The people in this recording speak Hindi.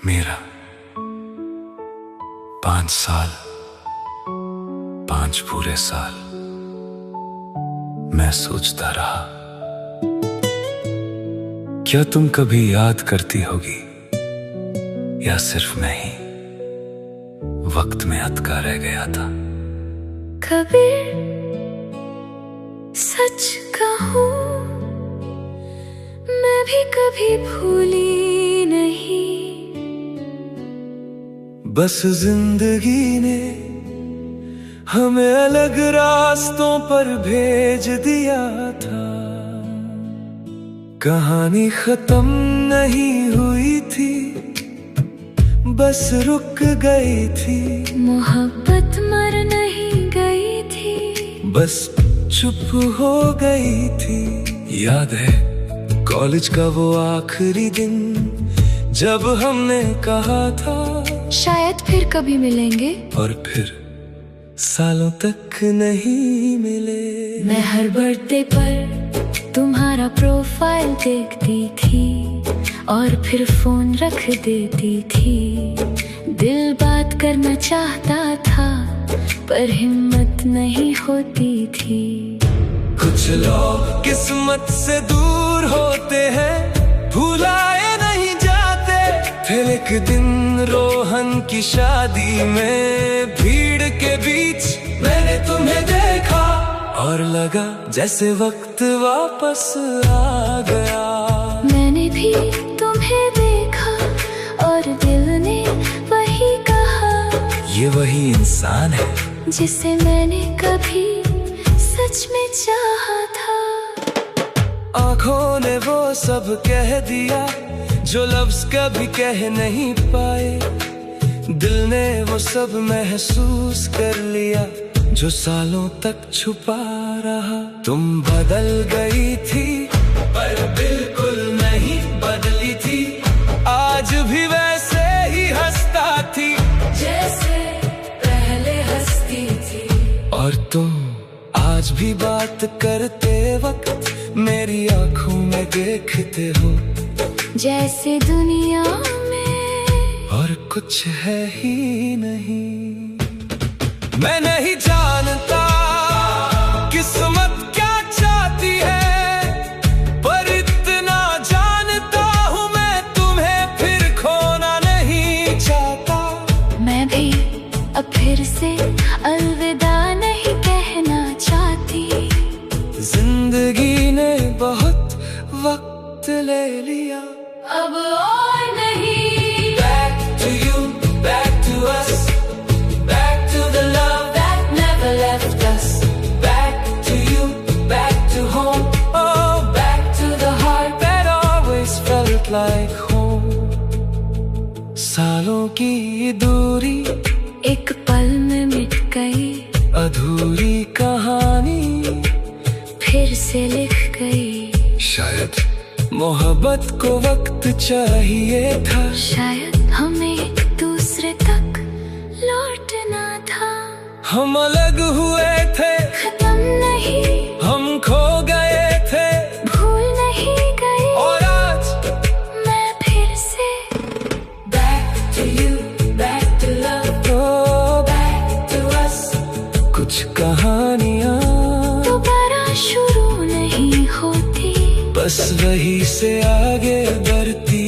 मेरा 5 साल 5 पूरे साल मैं सोचता रहा, क्या तुम कभी याद करती होगी या सिर्फ मैं ही वक्त में अटका रह गया था। कभी सच कहूं मैं भी कभी भूली नहीं, बस जिंदगी ने हमें अलग रास्तों पर भेज दिया था। कहानी खत्म नहीं हुई थी, बस रुक गई थी। मोहब्बत मर नहीं गई थी, बस चुप हो गई थी। याद है कॉलेज का वो आखिरी दिन जब हमने कहा था शायद फिर कभी मिलेंगे, और फिर सालों तक नहीं मिले। मैं हर बर्थडे पर तुम्हारा प्रोफाइल देखती थी और फिर फोन रख देती थी। दिल बात करना चाहता था पर हिम्मत नहीं होती थी। कुछ लोग किस्मत से दूर होते हैं, भुलाए नहीं जाते। फिर एक दिन रोहन की शादी में भीड़ के बीच मैंने तुम्हें देखा और लगा जैसे वक्त वापस आ गया। मैंने भी तुम्हें देखा और दिल ने वही कहा, ये वही इंसान है जिसे मैंने कभी सच में चाहा था। आँखों ने वो सब कह दिया जो लफ्ज कभी कह नहीं पाए। दिल ने वो सब महसूस कर लिया जो सालों तक छुपा रहा। तुम बदल गई थी पर बिल्कुल नहीं बदली थी। आज भी वैसे ही हंसता थी जैसे पहले हंसती थी, और तुम आज भी बात करते वक्त मेरी आंखों में देखते हो जैसे दुनिया में और कुछ है ही नहीं। मैं नहीं जानता किस्मत क्या चाहती है, पर इतना जानता हूँ मैं तुम्हें फिर खोना नहीं चाहता। मैं भी अब फिर से अलविदा नहीं कहना चाहती। जिंदगी ने बहुत वक्त ले लिया, अब और नहीं। Back to you, back to us, back to the love that never left us. Back to you, back to home, oh back to the heart that always felt like home. सालों की दूरी एक पल में मिट गई, अधूरी कहानी फिर से लिख गई। शायद मोहब्बत को वक्त चाहिए था, शायद हमें एक दूसरे तक लौटना था। हम अलग हुए थे, खत्म नहीं, हम खो गए थे, भूल नहीं गए। और आज मैं फिर से back to you, back to love, oh, back to us। कुछ कहानियाँ दोबारा शुरू नहीं होती, बस वही से आगे बढ़ती